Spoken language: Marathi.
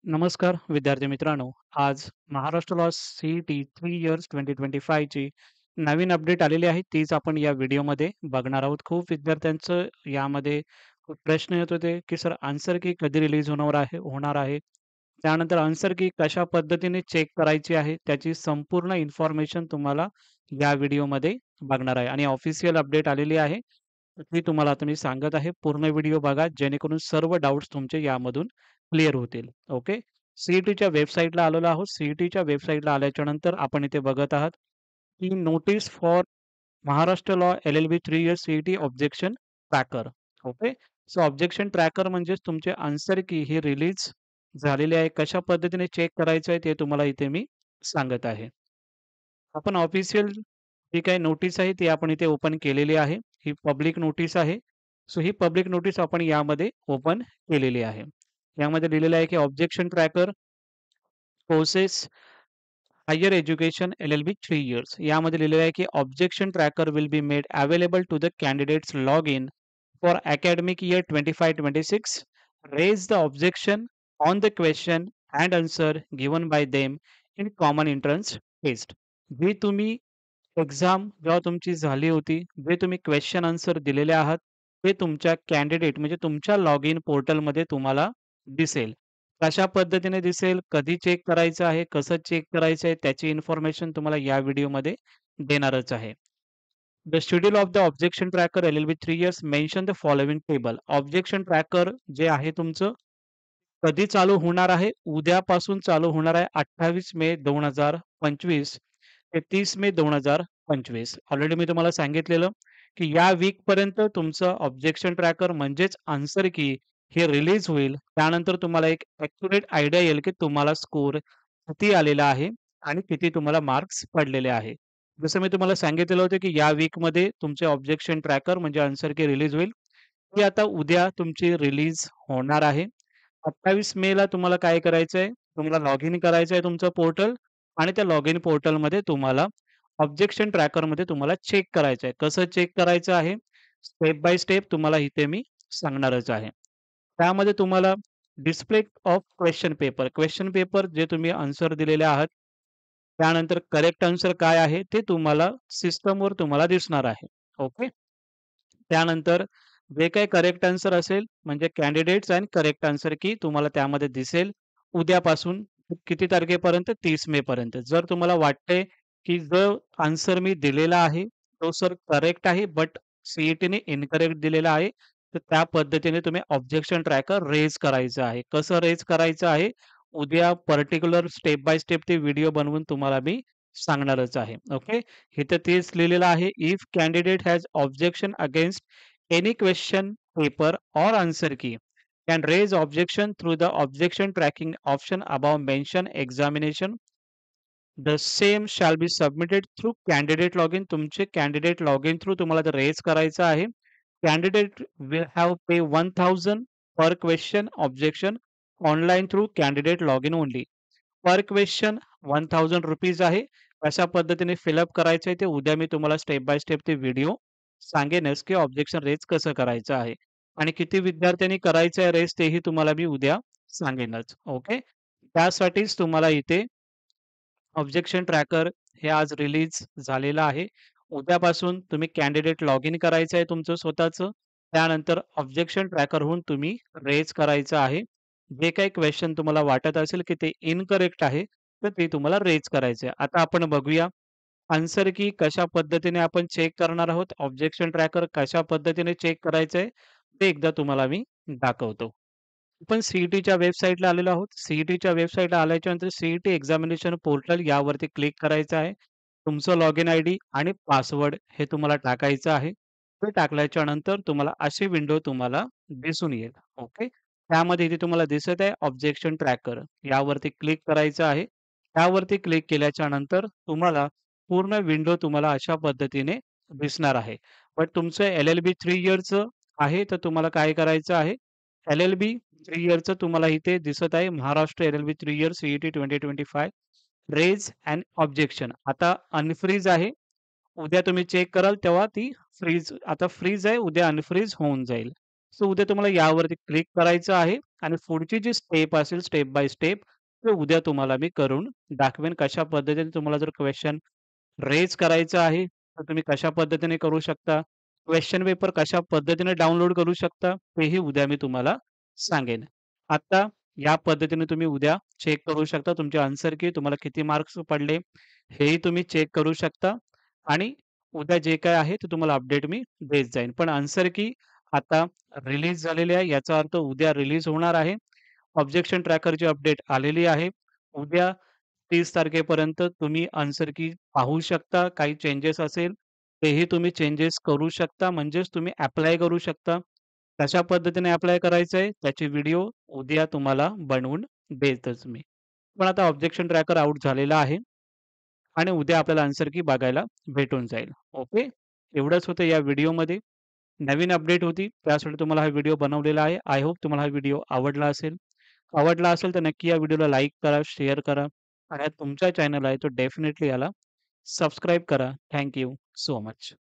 नमस्कार विद्यार्थी मित्रांनो. आज महाराष्ट्र लॉ सी-ई-टी 3 इयर्स 2025 ची नवीन अपडेट आलेली आहे. तीच आपण या व्हिडिओमध्ये बघणार आहोत. खूप विद्यार्थ्यांचं यामध्ये खूप प्रश्न येत होते, की सर आन्सर की कधी रिलीज होणार आहे. त्यानंतर आन्सर की कशा पद्धतीने चेक करायची आहे, त्याची संपूर्ण इन्फॉर्मेशन तुम्हाला या व्हिडिओमध्ये बघणार आहे आणि ऑफिशियल अपडेट आलेली आहे. ती तुम्हाला आता मी सांगत आहे. पूर्ण व्हिडिओ बघा जेणेकरून सर्व डाउट्स तुमचे यामधून क्लिअर होतील. ओके. सी-ई-टीच्या वेबसाईटला आलेलो आहोत. सी-ई-टीच्या वेबसाईटला आल्याच्यानंतर आपण इथे बघत आहात, की notice for Maharashtra law LLB 3 years CET objection tracker. Okay. So objection tracker म्हणजेच तुमचे आन्सर की हे रिलीज झालेले आहे. कशा पद्धतीने चेक करायचं आहे ते तुम्हाला इथे मी सांगत आहे. आपण ऑफिशियल जी काही नोटीस आहे ती आपण इथे ओपन केलेली आहे. ही पब्लिक नोटीस आहे. सो ही पब्लिक नोटीस आपण यामध्ये ओपन केलेली आहे. यामध्ये लिहिलेलं आहे की objection tracker courses higher education LLB 3 years. यामध्ये लिहिलेलं आहे की objection tracker will be made available to the candidates log in for academic year 25-26. Raise the objection on the question and answer given by them in common entrance test. जे तुम्ही एक्झाम जेव्हा तुमची झाली होती, जे तुम्ही क्वेशन आन्सर दिलेले आहात, ते तुमच्या कॅन्डिडेट म्हणजे तुमच्या लॉग इन पोर्टलमध्ये तुम्हाला दिसेल. कशा पद्धतीने दिसेल, कधी चेक करायचं आहे, कसं चेक करायचं आहे, त्याची इन्फॉर्मेशन तुम्हाला या व्हिडिओमध्ये देणारच आहे. The schedule of the objection tracker LLB 3 years mention the following table. Objection tracker जे आहे तुमचं, कधी चालू होणार आहे? उद्यापासून चालू होणार आहे 28 मे 2025 ते 30 मे 2025. ऑलरेडी मी तुम्हाला सांगितलेलं, की या वीकपर्यंत तुमचं ऑब्जेक्शन ट्रॅकर म्हणजेच आन्सर की हे रिलीज होईल. त्यानंतर तुम्हाला एक ॲक्युरेट आयडिया येईल, की तुम्हाला स्कोर किती आलेला आहे आणि किती तुम्हाला मार्क्स पडलेले आहे. जसं मी तुम्हाला सांगितलेलं होतं, की या वीकमध्ये तुमचे ऑब्जेक्शन ट्रॅकर म्हणजे आन्सर की रिलीज होईल. ती आता उद्या तुमची रिलीज होणार आहे. 28 मेला तुम्हाला काय करायचंय, तुम्हाला लॉग इन करायचं आहे तुमचं पोर्टल आणि त्या लॉग इन पोर्टलमध्ये तुम्हाला ऑब्जेक्शन ट्रॅकरमध्ये तुम्हाला चेक करायचं आहे. कसं चेक करायचं आहे? स्टेप बाय स्टेप तुम्हाला इथे मी सांगणारच आहे. त्यामध्ये तुम्हाला डिस्प्ले ऑफ क्वेश्चन पेपर जे तुम्ही आन्सर दिलेले आहात, त्यानंतर करेक्ट आन्सर काय आहे ते तुम्हाला सिस्टमवर तुम्हाला दिसणार आहे. ओके. त्यानंतर जे काही करेक्ट आन्सर असेल म्हणजे कॅन्डिडेट्स आणि करेक्ट आन्सर की तुम्हाला त्यामध्ये दिसेल उद्यापासून किती तारखेपर्यंत 30 मे पर्यंत. जर तुम्हाला वाटतंय की जो आन्सर मी दिलेला आहे तो सर करेक्ट आहे बट सी-ई-टीने इन्करेक्ट दिलेला आहे. तर त्या पद्धतीने तुम्ही ऑब्जेक्शन ट्रॅकर रेज करायचं आहे. कसं रेज करायचं आहे? उद्या पर्टिक्युलर स्टेप बाय स्टेप ते व्हिडिओ बनवून तुम्हाला मी सांगणारच आहे. ओके. इथं तेच लिहिलेलं आहे, if candidate has objection against any question paper or answer key can raise objection through the objection tracking option above mentioned examination. The same shall be submitted through candidate login. तुमचे candidate login through तुम्हाला ते रेज करायचं आहे. Candidate will have pay 1000 per question objection online through candidate login only. Per question ₹1000 आहे. कशा पद्धतीने फिलअप करायचं आहे ते उद्या मी तुम्हाला स्टेप बाय स्टेप ते व्हिडिओ सांगेनच, की ऑब्जेक्शन रेज कसं करायचं आहे आणि किती विद्यार्थ्यांनी करायचं आहे रेज तेही तुम्हाला मी उद्या सांगेनच. ओके. त्यासाठीच तुम्हाला इथे ऑब्जेक्शन ट्रॅकर हे आज रिलीज झालेलं आहे. उद्यापासून तुम्ही कॅन्डिडेट लॉग इन करायचं आहे तुमचं स्वतःचं. त्यानंतर ऑब्जेक्शन ट्रॅकरहून तुम्ही रेज करायचं आहे. जे काही क्वेशन तुम्हाला वाटत असेल, की ते इन्करेक्ट आहे, तर ते तुम्हाला रेज करायचं आहे. आता आपण बघूया आन्सर की कशा पद्धतीने आपण चेक करणार आहोत. ऑब्जेक्शन ट्रॅकर कशा पद्धतीने चेक करायचं आहे, ते एकदा तुम्हाला मी दाखवतो. आपण सी-ई-टीच्या वेबसाईटला आलेलो आहोत. सी-ई-टीच्या वेबसाईटला आल्याच्यानंतर सी-ई-टी एक्झामिनेशन पोर्टल यावरती क्लिक करायचं आहे. तुमचं लॉगिन आयडी आणि पासवर्ड हे तुम्हाला टाकायचं आहे. ते टाकल्याच्या नंतर तुम्हाला अशी विंडो तुम्हाला दिसून येईल. ओके. त्यामध्ये इथे तुम्हाला दिसत आहे ऑब्जेक्शन ट्रॅकर यावरती क्लिक करायचं आहे. त्यावरती क्लिक केल्याच्या नंतर तुम्हाला पूर्ण विंडो तुम्हाला अशा पद्धतीने दिसणार आहे. बट तुमचं एल-एल-बी 3 इयरचं आहे, तर तुम्हाला काय करायचं आहे, एल-एल-बी 3 इयरचं तुम्हाला इथे दिसत आहे Maharashtra LLB 3 year CET 2025 raise and objection. आता अनफ्रीज आहे. उद्या तुम्ही चेक कराल तेव्हा ती आता फ्रीज आहे, उद्या अनफ्रीज होऊन जाईल. सो उद्या तुम्हाला यावरती क्लिक करायचं आहे आणि पुढची जी स्टेप असेल स्टेप बाय स्टेप, ते उद्या तुम्हाला मी करून दाखवेन. कशा पद्धतीने तुम्हाला जर क्वेशन रेज करायचं आहे, तर तुम्ही कशा पद्धतीने करू शकता. क्वेशन पेपर कशा पद्धतीने डाउनलोड करू शकता, तेही उद्या मी तुम्हाला सांगेन. आता या पद्धतीने तुम्ही उद्या चेक करू शकता तुमचे आन्सर की तुम्हाला किती मार्क्स पडले, हेही तुम्ही चेक करू शकता आणि उद्या जे काही आहे ते तुम्हाला अपडेट मी देत जाईन. पण आन्सर की आता रिलीज झालेली आहे, याचा अर्थ उद्या रिलीज होणार आहे. ऑब्जेक्शन ट्रॅकरची अपडेट आलेली आहे. उद्या 30 तारखेपर्यंत तुम्ही आन्सर की पाहू शकता. काही चेंजेस असेल, तेही तुम्ही चेंजेस करू शकता. म्हणजेच तुम्ही ॲप्लाय करू शकता. कशा पद्धतीने ॲप्लाय करायचं आहे, त्याची व्हिडिओ उद्या तुम्हाला बनवून देतच मी. पण आता ऑब्जेक्शन ट्रॅकर आउट झालेला आहे आणि उद्या आपल्याला आन्सर की बघायला भेटून जाईल. ओके. एवढंच होतं या व्हिडिओमध्ये. नवीन अपडेट होती, त्यासाठी तुम्हाला हा व्हिडिओ बनवलेला आहे. आय होप तुम्हाला हा व्हिडिओ आवडला असेल. आवडला असेल तर नक्की या व्हिडिओला लाईक करा, शेअर करा आणि हा तुमचा चॅनल आहे तो डेफिनेटली याला सबस्क्राईब करा. Thank you so much.